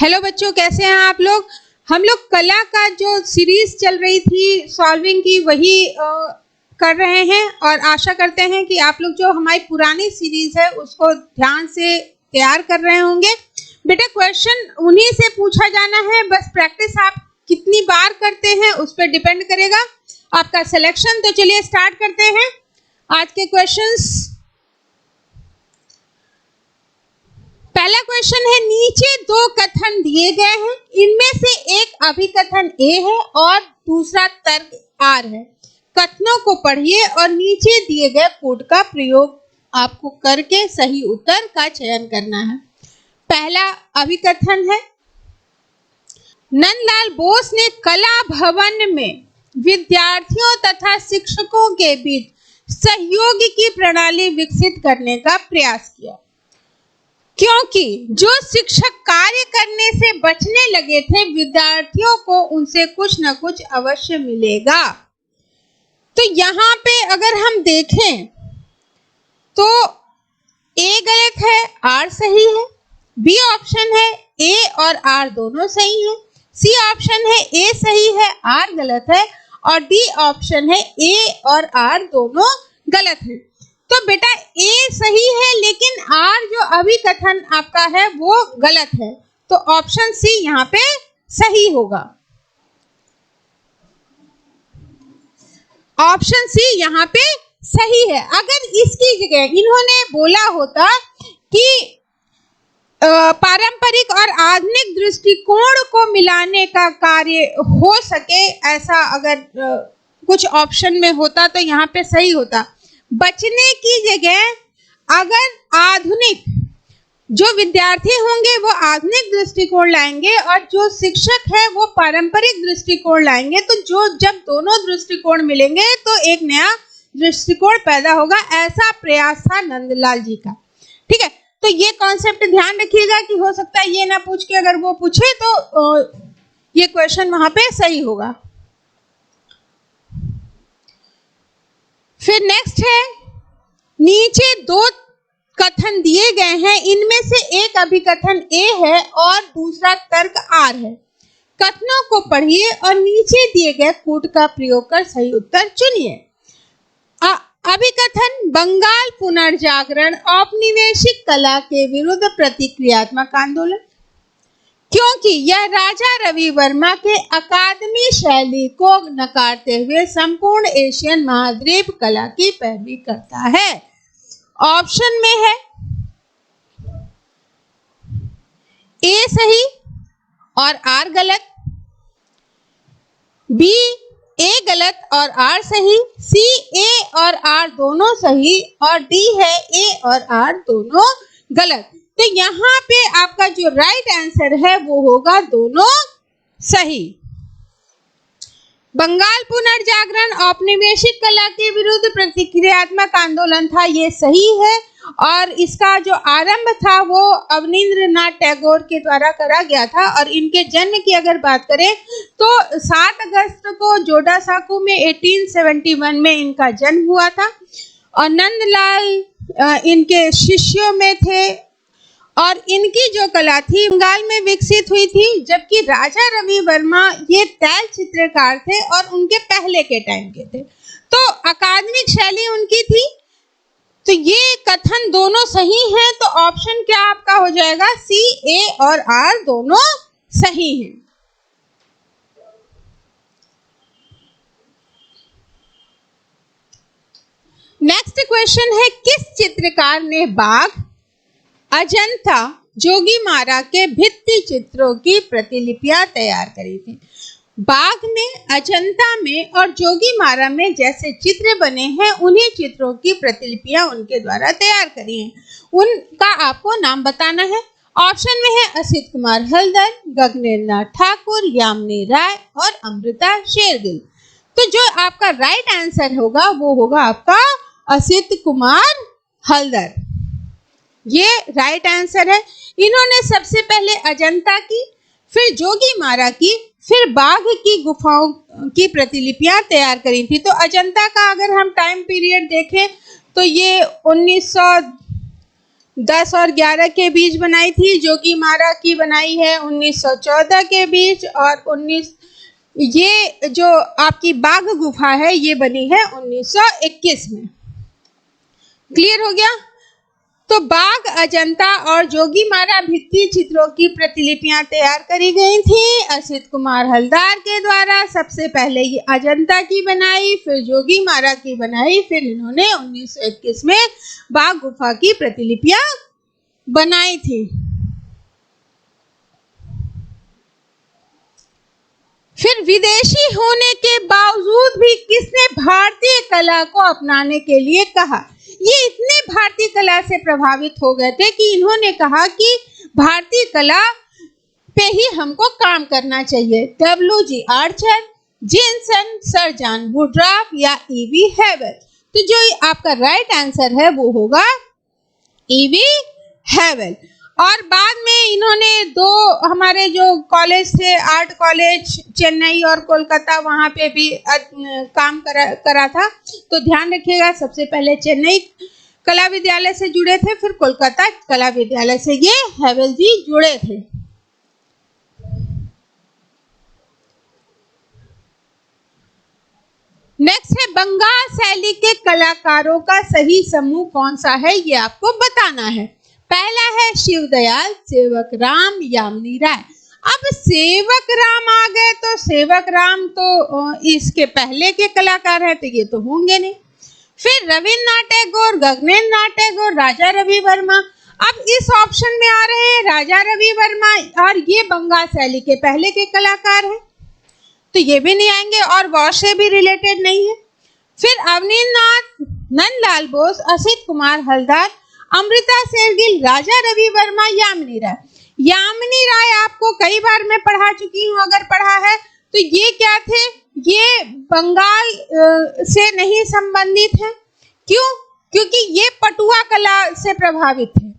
Hello बच्चों, कैसे हैं आप लोग। हम लोग कला का जो सीरीज चल रही थी सॉल्विंग की वही कर रहे हैं और आशा करते हैं कि आप लोग जो हमारी पुरानी सीरीज है उसको ध्यान से तैयार कर रहे होंगे। बेटा क्वेश्चन उन्हीं से पूछा जाना है, बस प्रैक्टिस आप कितनी बार करते हैं उस पर डिपेंड करेगा आपका सिलेक्शन। तो चलिए स्टार्ट करते हैं आज के क्वेश्चंस। पहला क्वेश्चन है, नीचे दो कथन दिए गए हैं, इनमें से एक अभिकथन ए है और दूसरा तर्क आर है। कथनों को पढ़िए और नीचे दिए गए कोड का प्रयोग आपको करके सही उत्तर का चयन करना है। पहला अभिकथन है, नंदलाल बोस ने कला भवन में विद्यार्थियों तथा शिक्षकों के बीच सहयोग की प्रणाली विकसित करने का प्रयास किया, क्योंकि जो शिक्षक कार्य करने से बचने लगे थे विद्यार्थियों को उनसे कुछ न कुछ अवश्य मिलेगा। तो यहाँ पे अगर हम देखें तो ए गलत है, आर सही है, बी ऑप्शन है ए और आर दोनों सही है, सी ऑप्शन है ए सही है आर गलत है और डी ऑप्शन है ए और आर दोनों गलत है। तो बेटा ए सही है लेकिन आर जो अभिकथन आपका है वो गलत है, तो ऑप्शन सी यहाँ पे सही होगा। ऑप्शन सी यहाँ पे सही है। अगर इसकी जगह इन्होंने बोला होता कि पारंपरिक और आधुनिक दृष्टिकोण को मिलाने का कार्य हो सके, ऐसा अगर कुछ ऑप्शन में होता तो यहाँ पे सही होता। बचने की जगह अगर आधुनिक जो विद्यार्थी होंगे वो आधुनिक दृष्टिकोण लाएंगे और जो शिक्षक है वो पारंपरिक दृष्टिकोण लाएंगे, तो जो जब दोनों दृष्टिकोण मिलेंगे तो एक नया दृष्टिकोण पैदा होगा, ऐसा प्रयास था नंदलाल जी का। ठीक है, तो ये कॉन्सेप्ट ध्यान रखिएगा कि हो सकता है ये ना पूछ के अगर वो पूछे तो ये क्वेश्चन वहां पे सही होगा। फिर नेक्स्ट है, नीचे दो कथन दिए गए हैं, इनमें से एक अभिकथन ए है और दूसरा तर्क आर है। कथनों को पढ़िए और नीचे दिए गए कोड का प्रयोग कर सही उत्तर चुनिए। अभिकथन, बंगाल पुनर्जागरण औपनिवेशिक कला के विरुद्ध प्रतिक्रियात्मक आंदोलन, क्योंकि यह राजा रवि वर्मा के अकादमी शैली को नकारते हुए संपूर्ण एशियन महाद्वीप कला की पैरवी करता है। ऑप्शन में है ए सही और आर गलत, बी ए गलत और आर सही, सी ए और आर दोनों सही और डी है ए और आर दोनों गलत। तो यहाँ पे आपका जो राइट आंसर है वो होगा दोनों सही। बंगाल पुनर्जागरण औपनिवेशिक कला के विरुद्ध प्रतिक्रियात्मक आंदोलन था, ये सही है और इसका जो आरंभ था वो अवनींद्रनाथ टैगोर के द्वारा करा गया था। और इनके जन्म की अगर बात करें तो 7 अगस्त को जोडासाकू में 1871 में इनका जन्म हुआ था और नंदलाल इनके शिष्यों में थे और इनकी जो कला थी बंगाल में विकसित हुई थी, जबकि राजा रवि वर्मा ये तैल चित्रकार थे और उनके पहले के टाइम के थे, तो अकादमिक शैली उनकी थी। तो ये कथन दोनों सही हैं, तो ऑप्शन क्या आपका हो जाएगा, सी ए और आर दोनों सही हैं। नेक्स्ट क्वेश्चन है, किस चित्रकार ने बाघ, अजंता, जोगीमारा के भित्ति चित्रों की प्रतिलिपियां तैयार करी थी। बाघ में, अजंता में और जोगीमारा में जैसे चित्र बने हैं उन्हीं चित्रों की प्रतिलिपियां उनके द्वारा तैयार करी हैं, उनका आपको नाम बताना है। ऑप्शन में है असित कुमार हल्दर, गगनेन्द्र ठाकुर, यामिनी राय और अमृता शेरगिल। तो जो आपका राइट आंसर होगा वो होगा आपका असित कुमार हल्दर, ये राइट आंसर है। इन्होंने सबसे पहले अजंता की, फिर जोगीमारा की, फिर बाघ की गुफाओं की प्रतिलिपियां तैयार करी थी। तो अजंता का अगर हम टाइम पीरियड देखें तो ये 10 और 11 के बीच बनाई थी। जोगीमारा की बनाई है 1914 के बीच, और 19 ये जो आपकी बाघ गुफा है ये बनी है 1921 में। क्लियर हो गया? तो बाघ, अजंता और जोगीमारा भित्ति चित्रों की प्रतिलिपियां तैयार करी गई थी असित कुमार हलदार के द्वारा। सबसे पहले ये अजंता की बनाई, फिर जोगीमारा की बनाई, फिर इन्होंने 1921 में बाघ गुफा की प्रतिलिपियां बनाई थी। फिर विदेशी होने के बावजूद भी किसने भारतीय कला को अपनाने के लिए कहा? ये इतने भारतीय कला से प्रभावित हो गए थे कि इन्होंने कहा कि भारतीय कला पे ही हमको काम करना चाहिए। W.G. Archer, Jenson, sir John Woodroffe या E.V. हैवेल। तो जो आपका राइट आंसर है वो होगा E.V. हैवेल। और बाद में इन्होंने दो हमारे जो कॉलेज थे, आर्ट कॉलेज चेन्नई और कोलकाता, वहाँ पे भी काम करा था। तो ध्यान रखिएगा, सबसे पहले चेन्नई कला विद्यालय से जुड़े थे, फिर कोलकाता कला विद्यालय से ये हैवेल जी जुड़े थे। नेक्स्ट है बंगाल शैली के कलाकारों का सही समूह कौन सा है, ये आपको बताना है। पहला है शिवदयाल, सेवक राम, यामिनी राय। अब सेवक राम आ गए तो सेवक राम तो इसके पहले के कलाकार हैं, तो ये तो होंगे नहीं। फिर रविन्द्रनाथ टैगोर, गगनेंद्र नाथ टैगोर, राजा रवि वर्मा। अब इस ऑप्शन में आ रहे हैं राजा रवि वर्मा, और ये बंगाल शैली के पहले के कलाकार हैं, तो ये भी नहीं आएंगे, और वॉर से भी रिलेटेड नहीं है। फिर अवनींद्रनाथ, नंदलाल बोस, असित कुमार हलदार, अमृता शेरगिल, राजा रवि वर्मा, यामिनी राय। यामिनी राय आपको कई बार मैं पढ़ा चुकी हूँ, अगर पढ़ा है तो ये क्या थे, ये बंगाल से नहीं संबंधित है। क्यों? क्योंकि ये पटुआ कला से प्रभावित है।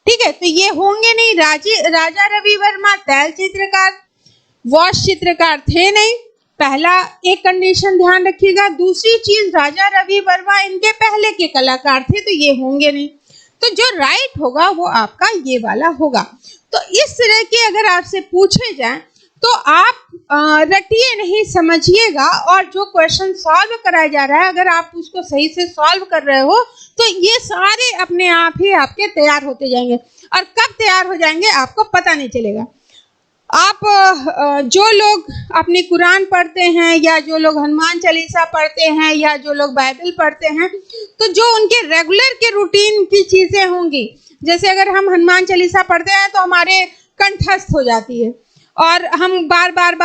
ठीक है, तो ये होंगे नहीं। राजा रवि वर्मा तैल चित्रकार, वॉश चित्रकार थे नहीं। पहला एक कंडीशन ध्यान रखिएगा। दूसरी चीज, राजा रवि वर्मा इनके पहले के कलाकार थे, तो ये होंगे नहीं। तो जो राइट होगा वो आपका ये वाला होगा। तो इस तरह के अगर आपसे पूछे जाए तो आप रटिए नहीं, समझिएगा, और जो क्वेश्चन सॉल्व कराया जा रहा है अगर आप उसको सही से सॉल्व कर रहे हो तो ये सारे अपने आप ही आपके तैयार होते जाएंगे, और कब तैयार हो जाएंगे आपको पता नहीं चलेगा। आप जो लोग अपनी कुरान पढ़ते हैं, या जो लोग हनुमान चालीसा पढ़ते हैं, या जो लोग बाइबल पढ़ते हैं, तो जो उनके रेगुलर के रूटीन की चीज़ें होंगी, जैसे अगर हम हनुमान चालीसा पढ़ते हैं तो हमारे कंठस्थ हो जाती है, और हम बार बार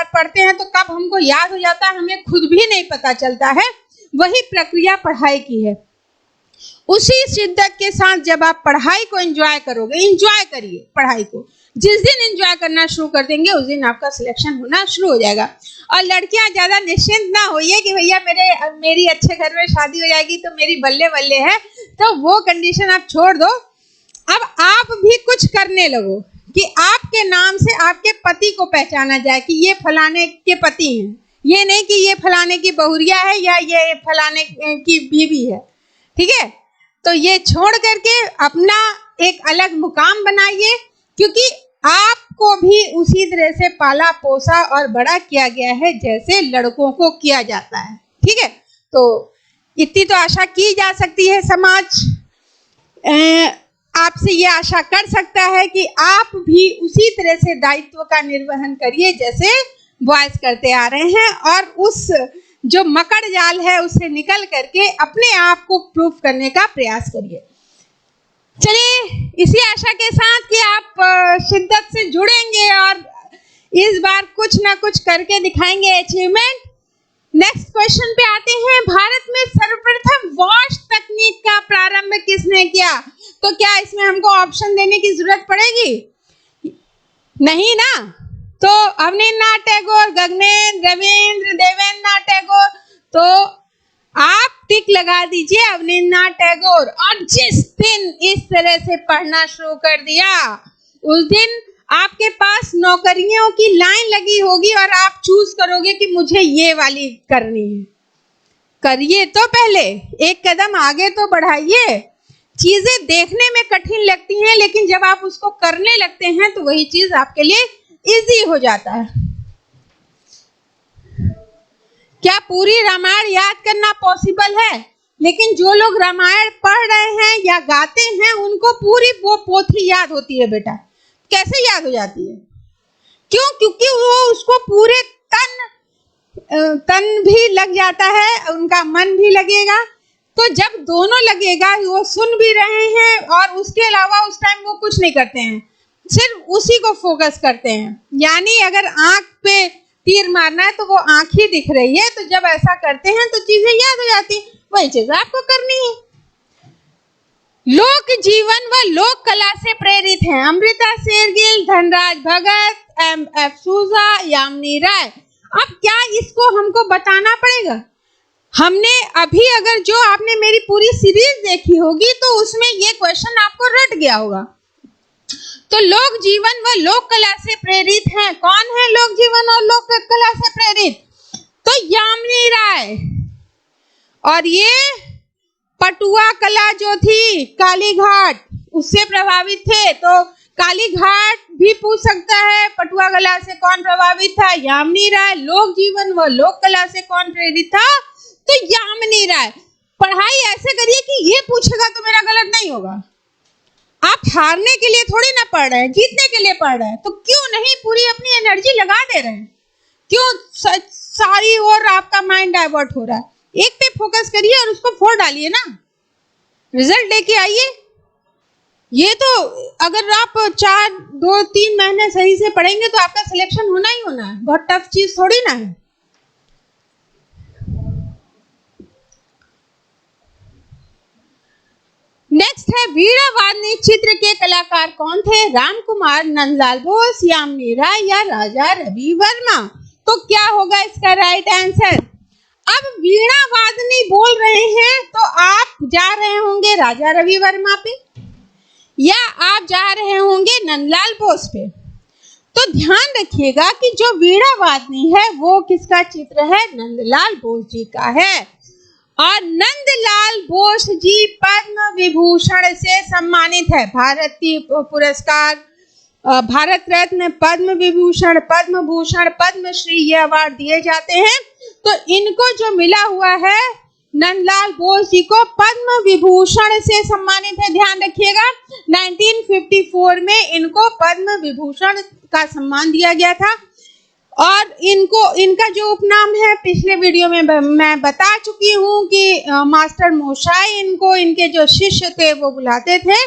पढ़ते हैं तो कब हमको याद हो जाता है हमें खुद भी नहीं पता चलता है। वही प्रक्रिया पढ़ाई की है। उसी शिद्दत के साथ जब आप पढ़ाई को एंजॉय करोगे, एंजॉय करिए पढ़ाई को। जिस दिन एंजॉय करना शुरू कर देंगे उस दिन आपका सिलेक्शन होना शुरू हो जाएगा। और लड़कियां ज्यादा निश्चिंत ना होइए कि भैया मेरी अच्छे घर में शादी हो जाएगी तो मेरी बल्ले बल्ले है, तो वो कंडीशन आप छोड़ दो। अब आप भी कुछ करने लगो कि आपके नाम से आपके पति को पहचाना जाए कि ये फलाने के पति हैं, ये नहीं कि ये फलाने की बहुरिया है या ये फलाने की बीवी है। ठीक है, तो ये छोड़ करके अपना एक अलग मुकाम बनाइए, क्योंकि आपको भी उसी तरह से पाला पोसा और बड़ा किया गया है जैसे लड़कों को किया जाता है। ठीक है, तो इतनी तो आशा की जा सकती है। समाज आपसे ये आशा कर सकता है कि आप भी उसी तरह से दायित्व का निर्वहन करिए जैसे बॉयज करते आ रहे हैं, और उस जो मकड़ जाल है उससे निकल करके अपने आप को प्रूफ करने का प्रयास करिए। चलिए, इसी आशा के साथ कि आप शिद्दत से जुड़ेंगे और इस बार कुछ ना कुछ करके दिखाएंगे अचीवमेंट। नेक्स्ट क्वेश्चन पे आते हैं। भारत में सर्वप्रथम वॉश तकनीक का प्रारंभ किसने किया? तो क्या इसमें हमको ऑप्शन देने की जरूरत पड़ेगी? नहीं ना। तो अवनींद्रनाथ टैगोर, गगनेंद्र, रविंद्र, देवेंद्र नाथ टैगोर। तो आप टिक लगा दीजिए अवनींद्रनाथ टैगोर। और जिस दिन इस तरह से पढ़ना शुरू कर दिया उस दिन आपके पास नौकरियों की लाइन लगी होगी और आप चूज करोगे कि मुझे ये वाली करनी है। करिए तो, पहले एक कदम आगे तो बढ़ाइए। चीजें देखने में कठिन लगती हैं, लेकिन जब आप उसको करने लगते हैं तो वही चीज आपके लिए इजी हो जाता है। क्या पूरी रामायण याद करना पॉसिबल है? लेकिन जो लोग रामायण पढ़ रहे हैं या गाते हैं उनको पूरी वो पोथी याद होती है बेटा। कैसे याद हो जाती है? क्यों? क्योंकि वो उसको पूरे तन भी लग जाता है, उनका मन भी लगेगा। तो जब दोनों लगेगा, वो सुन भी रहे हैं और उसके अलावा उस टाइम वो कुछ नहीं करते हैं, सिर्फ उसी को फोकस करते हैं। यानी अगर आंख पे तीर मारना है तो वो आंख ही दिख रही है, तो जब ऐसा करते हैं तो चीजें याद हो जाती, वही चीज आपको करनी है। लोक जीवन व लोक कला से प्रेरित हैं अमृता शेरगिल, धनराज भगत, M.F. सूजा, यामिनी राय। अब क्या इसको हमको बताना पड़ेगा? हमने अभी, अगर जो आपने मेरी पूरी सीरीज देखी होगी तो उसमें ये क्वेश्चन आपको रट गया होगा। तो लोक जीवन व लोक कला से प्रेरित हैं। कौन है लोक जीवन और लोक कला से प्रेरित? तो यामिनी राय। और ये पटुआ कला जो थी काली घाट, उससे प्रभावित थे। तो काली घाट भी पूछ सकता है, पटुआ कला से कौन प्रभावित था? यामिनी राय। लोक जीवन व लोक कला से कौन प्रेरित था? तो यामिनी राय। पढ़ाई ऐसे करिए कि ये पूछेगा तो मेरा गलत नहीं होगा। आप हारने के लिए थोड़ी ना पढ़ रहे हैं, जीतने के लिए पढ़ रहे हैं। तो क्यों नहीं पूरी अपनी एनर्जी लगा दे रहे हैं? क्यों सारी ओर आपका माइंड डाइवर्ट हो रहा है? एक पे फोकस करिए और उसको फोड़ डालिए ना, रिजल्ट लेके आइए। ये तो अगर आप 2-3 महीने सही से पढ़ेंगे तो आपका सिलेक्शन होना ही होना है। बहुत टफ चीज थोड़ी ना है। नेक्स्ट है वीणावादनी चित्र के कलाकार कौन थे? रामकुमार, नंदलाल बोस, यामिनी राय या राजा रवि वर्मा। तो क्या होगा इसका राइट आंसर? अब वीणावादनी बोल रहे हैं तो आप जा रहे होंगे राजा रवि वर्मा पे या आप जा रहे होंगे नंदलाल बोस पे। तो ध्यान रखिएगा कि जो वीणावादनी है वो किसका चित्र है? नंदलाल बोस जी का है। और नंदलाल बोस जी पद्म विभूषण से सम्मानित है। भारतीय पुरस्कार, भारत रत्न, पद्म विभूषण, पद्म भूषण, पद्मश्री, ये अवार्ड दिए जाते हैं। तो इनको जो मिला हुआ है नंदलाल बोस जी को पद्म विभूषण से सम्मानित है। ध्यान रखिएगा 1954 में इनको पद्म विभूषण का सम्मान दिया गया था। और इनका जो उपनाम है पिछले वीडियो में मैं बता चुकी हूँ कि मास्टर मोशाई इनको, इनके जो शिष्य थे वो बुलाते थे।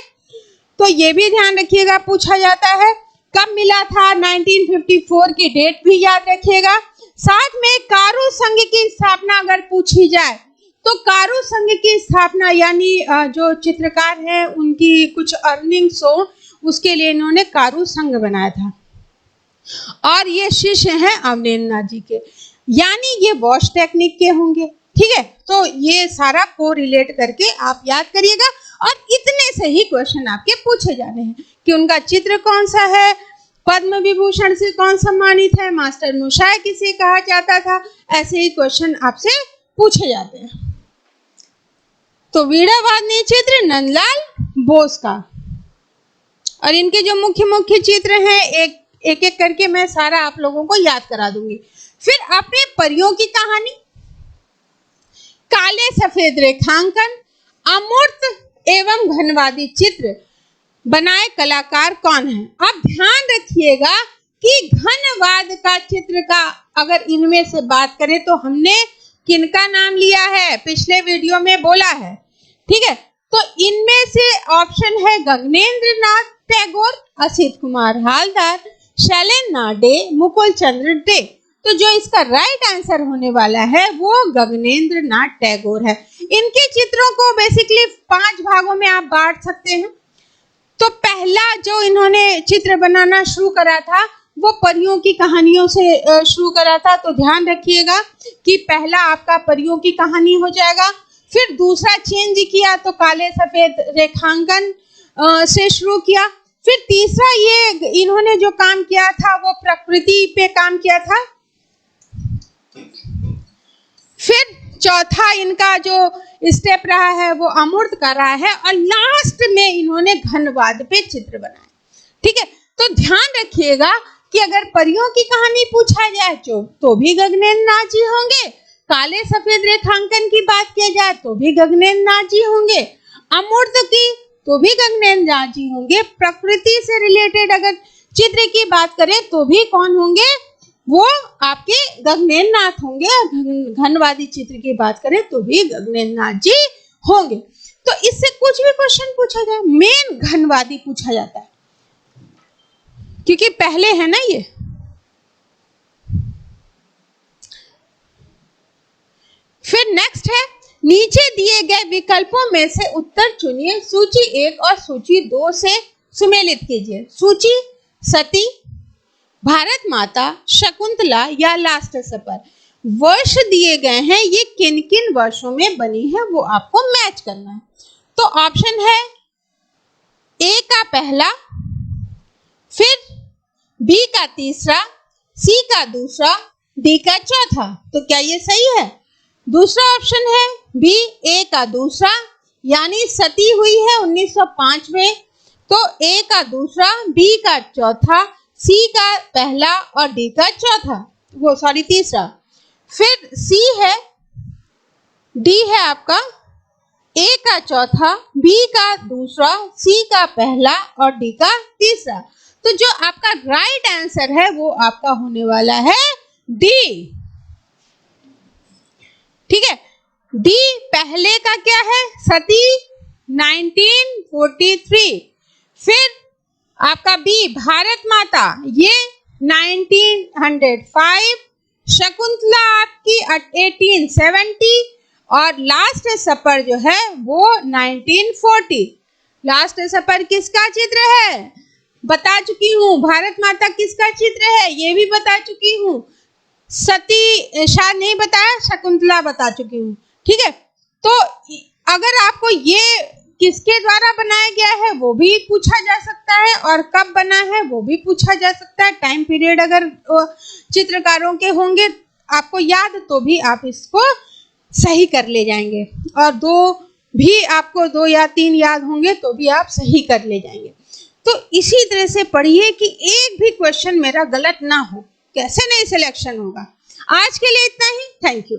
तो ये भी ध्यान रखिएगा, पूछा जाता है कब मिला था, 1954 की डेट भी याद रखिएगा। साथ में कारु संघ की स्थापना अगर पूछी जाए तो कारु संघ की स्थापना यानी जो चित्रकार हैं उनकी कुछ अर्निंग्स हो उसके लिए इन्होंने कारु संघ बनाया था। और ये शिष्य हैं अवनींद्रनाथ जी के, यानी ये वॉश टेक्निक के होंगे। ठीक है, तो ये सारा को रिलेट करके आप याद करिएगा और इतने से ही क्वेश्चन आपके पूछे जाने हैं कि उनका चित्र कौन सा है, पद्म विभूषण से कौन सम्मानित है, मास्टर मोशाई किसे कहा जाता था। ऐसे ही क्वेश्चन आपसे पूछे जाते हैं। तो वीणावादनी चित्र नंदलाल बोस का, और इनके जो मुख्य मुख्य चित्र हैं एक एक करके मैं सारा आप लोगों को याद करा दूंगी। फिर अपने परियों की कहानी, काले सफेद रेखांकन, अमूर्त एवं घनवादी चित्र बनाए कलाकार कौन है? अब ध्यान रखिएगा कि घनवाद का चित्र का अगर इनमें से बात करें तो हमने किनका नाम लिया है, पिछले वीडियो में बोला है। ठीक है, तो इनमें से ऑप्शन है गगनेंद्र नाथ टैगोर, असित कुमार हालदार, शैलेंद्रनाथ डे, मुकुल चंद्र डे। तो जो इसका राइट आंसर होने वाला है वो गगनेंद्र नाथ टैगोर है। इनके चित्रों को बेसिकली 5 भागों में आप बांट सकते हैं। तो पहला जो इन्होंने चित्र बनाना शुरू करा था वो परियों की कहानियों से शुरू करा था। तो ध्यान रखिएगा कि पहला आपका परियों की कहानी हो जाएगा। फिर दूसरा चेंज किया तो काले सफेद रेखांकन से शुरू किया। फिर तीसरा ये इन्होंने जो काम किया था वो प्रकृति पे काम किया था। फिर चौथा इनका जो स्टेप रहा है वो अमूर्त का रहा है, और लास्ट में इन्होंने घनवाद पे चित्र बनाए। ठीक है, तो ध्यान रखिएगा कि अगर परियों की कहानी पूछा जाए तो भी गगनेंद्र नाथ जी होंगे, काले सफेद रेखांकन की बात किया जाए तो भी गगनेंद्र नाथ जी होंगे, अमूर्त की तो भी गगनेंद्र नाथ जी होंगे, प्रकृति से रिलेटेड अगर चित्र की बात करें तो भी कौन होंगे, वो आपके गगनेंद्र नाथ होंगे, और घनवादी चित्र की बात करें तो भी गगनेंद्र नाथ जी होंगे। तो इससे कुछ भी क्वेश्चन पूछा जाए, मेन घनवादी पूछा जाता है, क्योंकि पहले है ना ये। फिर नेक्स्ट है, नीचे दिए गए विकल्पों में से उत्तर चुनिए, सूची 1 और सूची 2 से सुमेलित कीजिए। सूची सती, भारत माता, शकुंतला या लास्ट सपर। वर्ष दिए गए हैं, ये किन किन वर्षों में बनी है वो आपको मैच करना है। तो ऑप्शन है ए का पहला, फिर बी का तीसरा, सी का दूसरा, डी का चौथा। तो क्या ये सही है? दूसरा ऑप्शन है बी, ए का दूसरा, यानी सती हुई है 1905 में, तो ए का दूसरा, बी का चौथा, सी का पहला और डी का चौथा, वो सॉरी तीसरा। फिर सी है, डी है आपका ए का चौथा, बी का दूसरा, सी का पहला और डी का तीसरा। तो जो आपका राइट आंसर है वो आपका होने वाला है डी। ठीक है, डी पहले का क्या है, सती 1943। फिर आपका बी भारत माता, ये 1905, शकुंतला आपकी 1870 और लास्ट सपर जो है वो 1940। लास्ट सपर किसका चित्र है बता चुकी हूँ, भारत माता किसका चित्र है ये भी बता चुकी हूँ, सती शायद नहीं बताया, शकुंतला बता चुकी हूँ। ठीक है, तो अगर आपको ये किसके द्वारा बनाया गया है वो भी पूछा जा सकता है, और कब बना है वो भी पूछा जा सकता है। टाइम पीरियड अगर चित्रकारों के होंगे आपको याद तो भी आप इसको सही कर ले जाएंगे, और दो भी आपको 2 या 3 याद होंगे तो भी आप सही कर ले जाएंगे। तो इसी तरह से पढ़िए कि एक भी क्वेश्चन मेरा गलत ना हो, कैसे नहीं सिलेक्शन होगा। आज के लिए इतना ही, थैंक यू।